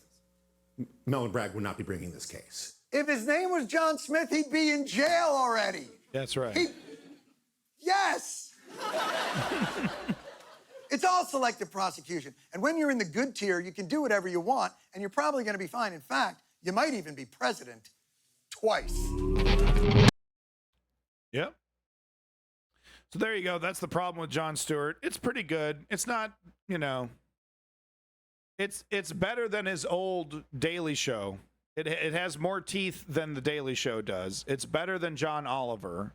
Melvin Bragg would not be bringing this case. if his name was John Smith, he'd be in jail already. That's right. Yes! It's all selective prosecution. And when you're in the good tier, you can do whatever you want, and you're probably going to be fine. In fact, you might even be president twice. Yep. So there you go. That's the problem with Jon Stewart. It's pretty good. It's not, it's better than his old Daily Show. It has more teeth than the Daily Show does. It's better than John Oliver.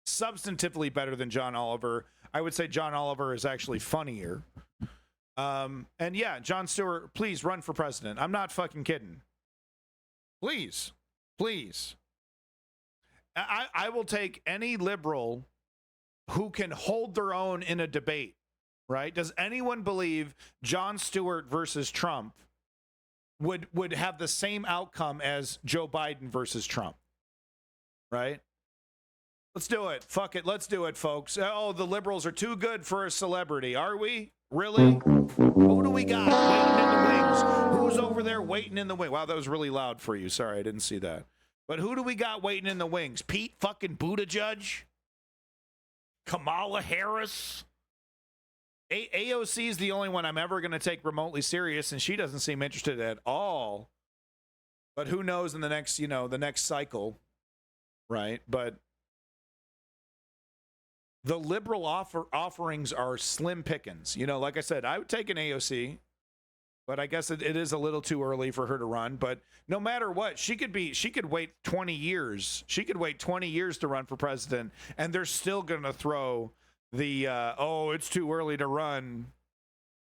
Substantively better than John Oliver. I would say John Oliver is actually funnier. And yeah, Jon Stewart, please run for president. I'm not fucking kidding. Please. I will take any liberal who can hold their own in a debate, right? Does anyone believe Jon Stewart versus Trump would have the same outcome as Joe Biden versus Trump, right? Let's do it. Fuck it. Let's do it, folks. Oh, the liberals are too good for a celebrity. Are we? Really? Who do we got waiting in the wings? Who's over there waiting in the wings? Wow, that was really loud for you. Sorry, I didn't see that. But who do we got waiting in the wings? Pete fucking Buttigieg? Kamala Harris? AOC is the only one I'm ever going to take remotely serious, and she doesn't seem interested at all. But who knows in the next, the next cycle, right? But the liberal offerings are slim pickings. Like I said, I would take an AOC, but I guess it is a little too early for her to run. But no matter what, she could wait 20 years. She could wait 20 years to run for president, and they're still going to throw the, it's too early to run,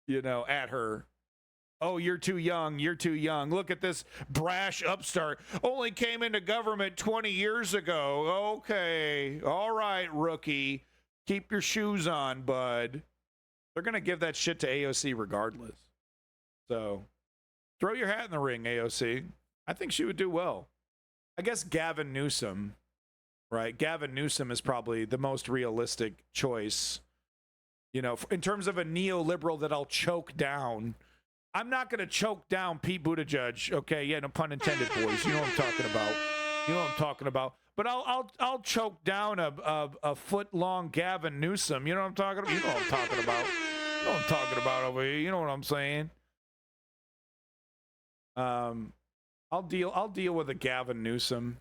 at her. Oh, you're too young. Look at this brash upstart. Only came into government 20 years ago. Okay. All right, rookie. Keep your shoes on, bud. They're going to give that shit to AOC regardless. So throw your hat in the ring, AOC. I think she would do well. I guess Gavin Newsom, right? Gavin Newsom is probably the most realistic choice, in terms of a neoliberal that I'll choke down. I'm not going to choke down Pete Buttigieg. Okay, yeah, no pun intended, boys. You know what I'm talking about. But I'll choke down a foot-long Gavin Newsom. You know what I'm talking about? You know what I'm talking about. You know what I'm talking about over here. You know what I'm saying? I'll deal with a Gavin Newsom.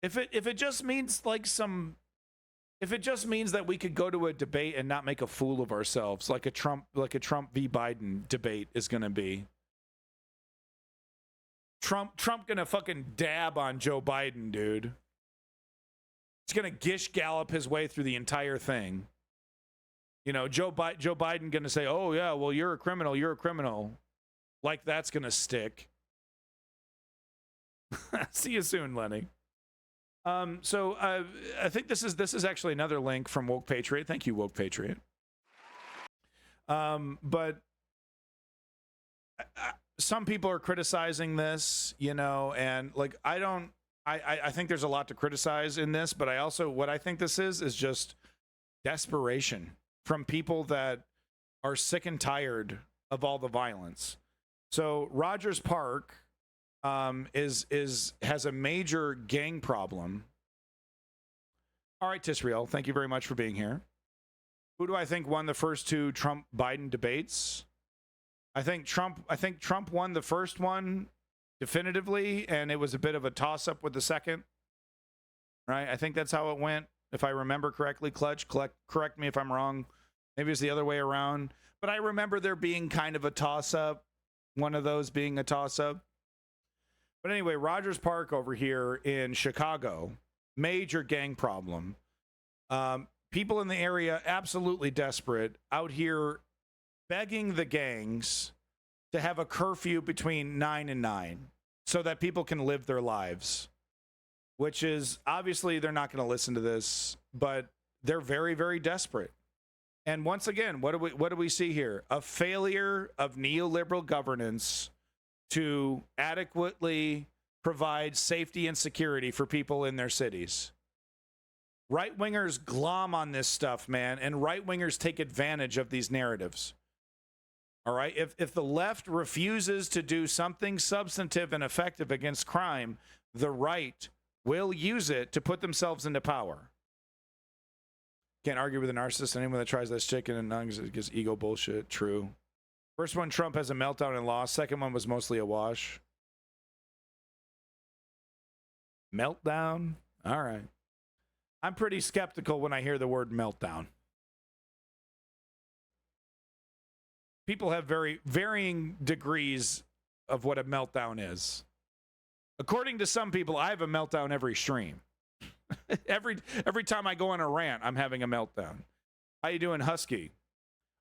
If it just means if it just means that we could go to a debate and not make a fool of ourselves, like a Trump v. Biden debate is going to be. Trump gonna fucking dab on Joe Biden, dude. He's gonna gish gallop his way through the entire thing. Joe Biden gonna say, "Oh yeah, well you're a criminal." Like that's gonna stick. See you soon, Lenny. So I think this is actually another link from Woke Patriot. Thank you, Woke Patriot. But some people are criticizing this, and like I think there's a lot to criticize in this, but what I think this is just desperation from people that are sick and tired of all the violence. So Rogers Park has a major gang problem. All right, Tisriel, thank you very much for being here. Who do I think won the first two Trump-Biden debates? I think Trump won the first one definitively, and it was a bit of a toss-up with the second. Right? I think that's how it went, if I remember correctly. Clutch, correct me if I'm wrong. Maybe it's the other way around. But I remember there being kind of a toss-up, one of those being a toss-up. But anyway, Rogers Park over here in Chicago, major gang problem. People in the area absolutely desperate, out here begging the gangs to have a curfew between 9 and 9 so that people can live their lives, which is obviously they're not going to listen to this, but they're very, very desperate. And once again, what do we see here? A failure of neoliberal governance to adequately provide safety and security for people in their cities. Right-wingers glom on this stuff, man, and right-wingers take advantage of these narratives. All right? If the left refuses to do something substantive and effective against crime, the right will use it to put themselves into power. Can't argue with a narcissist. Anyone that tries this chicken and nugs gets ego bullshit. True. First one, Trump has a meltdown and lost. Second one was mostly a wash. Meltdown? All right. I'm pretty skeptical when I hear the word meltdown. People have very varying degrees of what a meltdown is. According to some people, I have a meltdown every stream. every time I go on a rant, I'm having a meltdown. How you doing, Husky?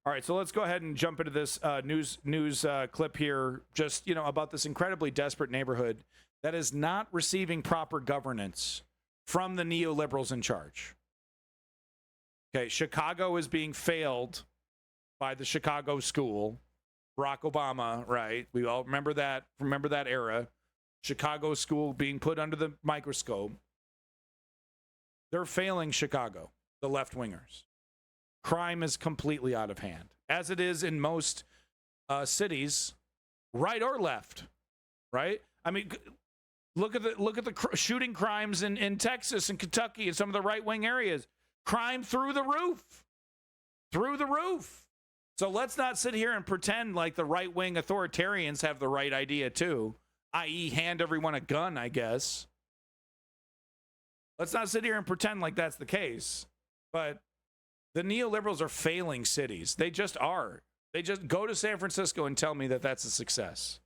All right, so let's go ahead and jump into this news clip here, just, about this incredibly desperate neighborhood that is not receiving proper governance from the neoliberals in charge. Okay, Chicago is being failed by the Chicago school. Barack Obama, right? We all remember that era. Chicago school being put under the microscope. They're failing Chicago, the left-wingers. Crime is completely out of hand, as it is in most cities, right or left, right? I mean, look at the shooting crimes in Texas and Kentucky and some of the right-wing areas. Crime through the roof. So let's not sit here and pretend like the right-wing authoritarians have the right idea too, i.e. hand everyone a gun, I guess. Let's not sit here and pretend like that's the case. But the neoliberals are failing cities. They just are. They just go to San Francisco and tell me that that's a success.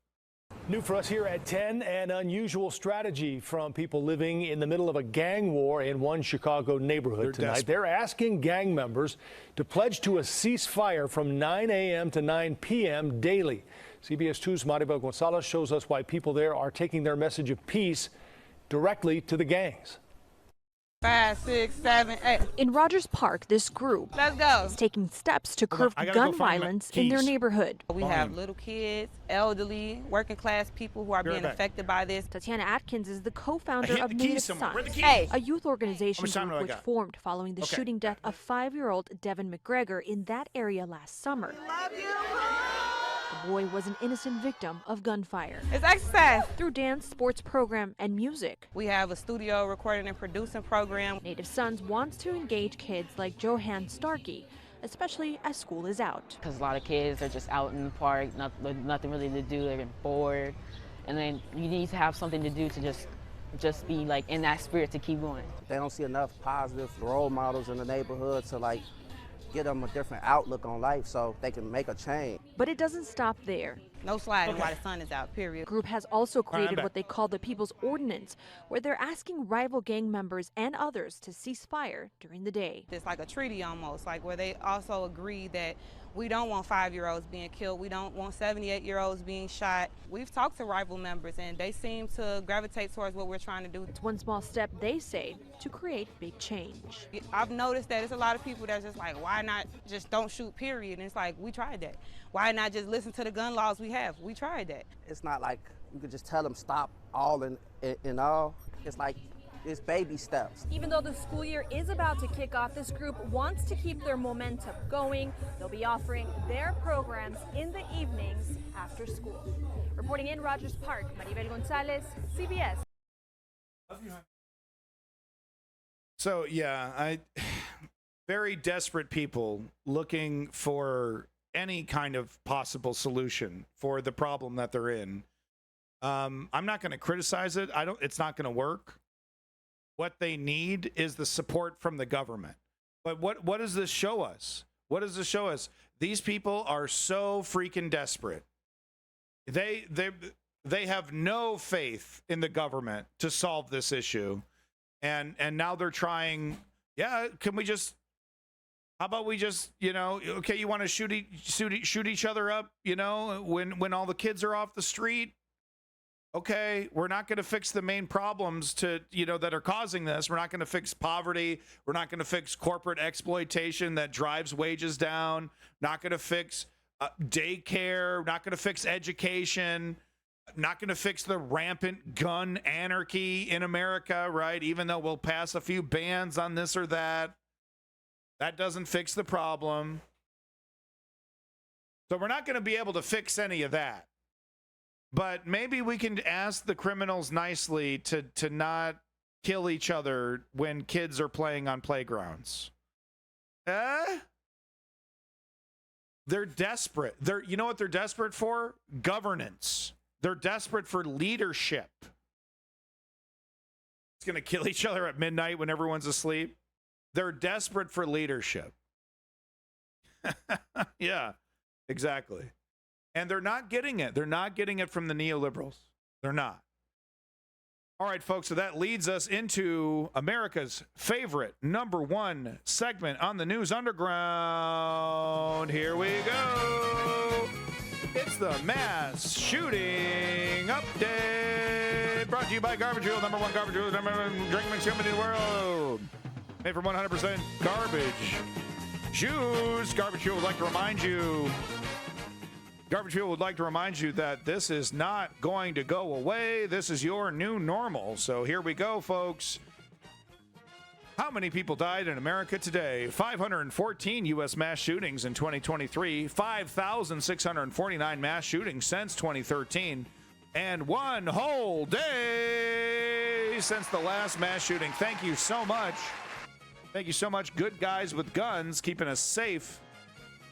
New for us here at 10, an unusual strategy from people living in the middle of a gang war in one Chicago neighborhood tonight. They're asking gang members to pledge to a ceasefire from 9 a.m. to 9 p.m. daily. CBS 2's Maribel Gonzalez shows us why people there are taking their message of peace directly to the gangs. 5, 6, 7, 8. In Rogers Park, this group is taking steps to curb gun violence in their neyborhood. We have little kids, elderly, working class people who are being affected by this. Tatiana Atkins is the co-founder of Native Sons, a youth organization group which formed following the shooting death of 5-year-old Devin McGregor in that area last summer. The boy was an innocent victim of gunfire. It's exercise. Through dance, sports program, and music. We have a studio recording and producing program. Native Sons wants to engage kids like Johan Starkey, especially as school is out. Because a lot of kids are just out in the park, nothing really to do, they're getting bored. And then you need to have something to do to just be like in that spirit to keep going. They don't see enough positive role models in the neighborhood to get them a different outlook on life so they can make a change. But it doesn't stop there. No sliding while the sun is out, period. The group has also created what they call the People's Ordinance, where they're asking rival gang members and others to cease fire during the day. It's like a treaty almost, like where they also agree that we don't want 5-year-olds being killed. We don't want 78-year-olds being shot. We've talked to rival members, and they seem to gravitate towards what we're trying to do. It's one small step, they say, to create big change. I've noticed that it's a lot of people that's just like, why not just don't shoot, period? And it's like, we tried that. Why not just listen to the gun laws we have? We tried that. It's not like you could just tell them stop all in all. It's like, it's baby steps. Even though the school year is about to kick off, this group wants to keep their momentum going. They'll be offering their programs in the evenings after school. Reporting in Rogers Park, Maribel Gonzalez, CBS. So, yeah, very desperate people looking for any kind of possible solution for the problem that they're in. I'm not going to criticize it. It's not going to work. What they need is the support from the government. But what does this show us? What does this show us? These people are so freaking desperate. They have no faith in the government to solve this issue. And now they're trying, can we just, how about we just, okay, you want to shoot each other up, when all the kids are off the street? Okay, we're not going to fix the main problems that are causing this. We're not going to fix poverty. We're not going to fix corporate exploitation that drives wages down. Not going to fix daycare. Not going to fix education. Not going to fix the rampant gun anarchy in America, right? Even though we'll pass a few bans on this or that. That doesn't fix the problem. So we're not going to be able to fix any of that. But maybe we can ask the criminals nicely to not kill each other when kids are playing on playgrounds. They're desperate. You know what they're desperate for? Governance. They're desperate for leadership. It's going to kill each other at midnight when everyone's asleep. They're desperate for leadership. Yeah, exactly. And they're not getting it. They're not getting it from the neoliberals. They're not. All right, folks, so that leads us into America's favorite #1 segment on the News Underground. Here we go. It's the mass shooting update, brought to you by Garbage Fuel, #1 garbage fuel, #1 drink mix company in the world. Made from 100% garbage. Shoes. Garbage Fuel would like to remind you that this is not going to go away. This is your new normal. So here we go, folks. How many people died in America today? 514 U.S. mass shootings in 2023, 5,649 mass shootings since 2013, and one whole day since the last mass shooting. Thank you so much. Thank you so much, good guys with guns, keeping us safe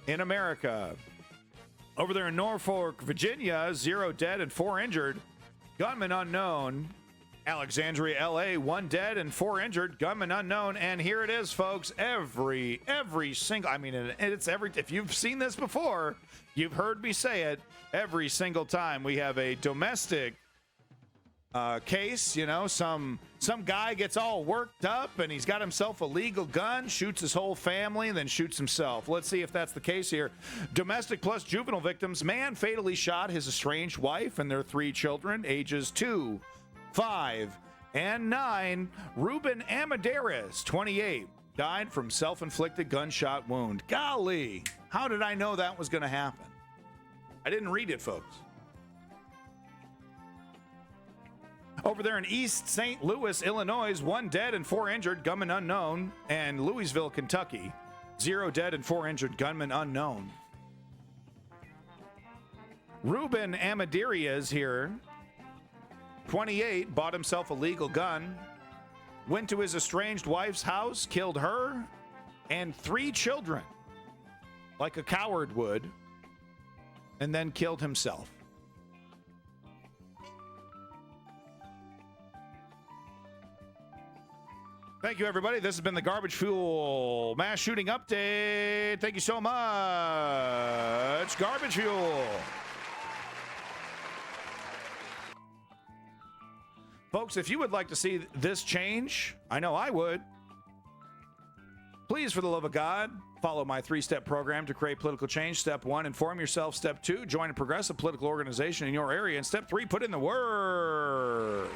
in America. Over there in Norfolk, Virginia, 0 dead and 4 injured. Gunman unknown. Alexandria, LA, 1 dead and 4 injured. Gunman unknown. And here it is, folks. Every single, if you've seen this before, you've heard me say it. Every single time we have a domestic case, some guy gets all worked up and he's got himself a legal gun, shoots his whole family, and then shoots himself. Let's see if that's the case here. Domestic plus juvenile victims. Man fatally shot his estranged wife and their 3 children, ages 2, 5, and 9. Ruben Amadeus, 28, died from self-inflicted gunshot wound. Golly, how did I know that was going to happen? I didn't read it, folks. Over there in East St. Louis, Illinois, 1 dead and 4 injured, gunman unknown. And Louisville, Kentucky, 0 dead and 4 injured, gunman unknown. Ruben Amadeus here, 28, bought himself a legal gun, went to his estranged wife's house, killed her and 3 children, like a coward would, and then killed himself. Thank you, everybody. This has been the Garbage Fuel Mass Shooting Update. Thank you so much, Garbage Fuel. Folks, if you would like to see this change, I know I would, please, for the love of God, follow my 3-step program to create political change. Step 1, inform yourself. Step 2, join a progressive political organization in your area. And Step 3, put in the word.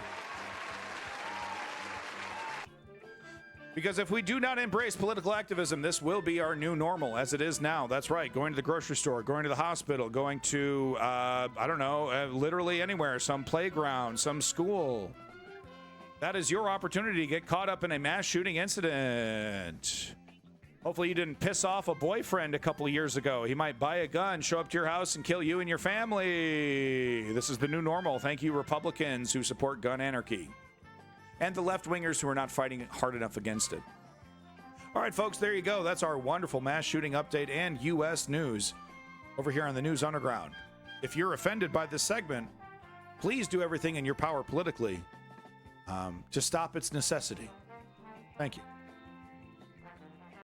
Because if we do not embrace political activism, this will be our new normal, as it is now. That's right. Going to the grocery store, going to the hospital, going to, literally anywhere, some playground, some school. That is your opportunity to get caught up in a mass shooting incident. Hopefully you didn't piss off a boyfriend a couple of years ago. He might buy a gun, show up to your house, and kill you and your family. This is the new normal. Thank you, Republicans who support gun anarchy. And the left-wingers who are not fighting hard enough against it. All right, folks, there you go. That's our wonderful mass shooting update and U.S. news over here on the News Underground. If you're offended by this segment, please do everything in your power politically to stop its necessity. Thank you.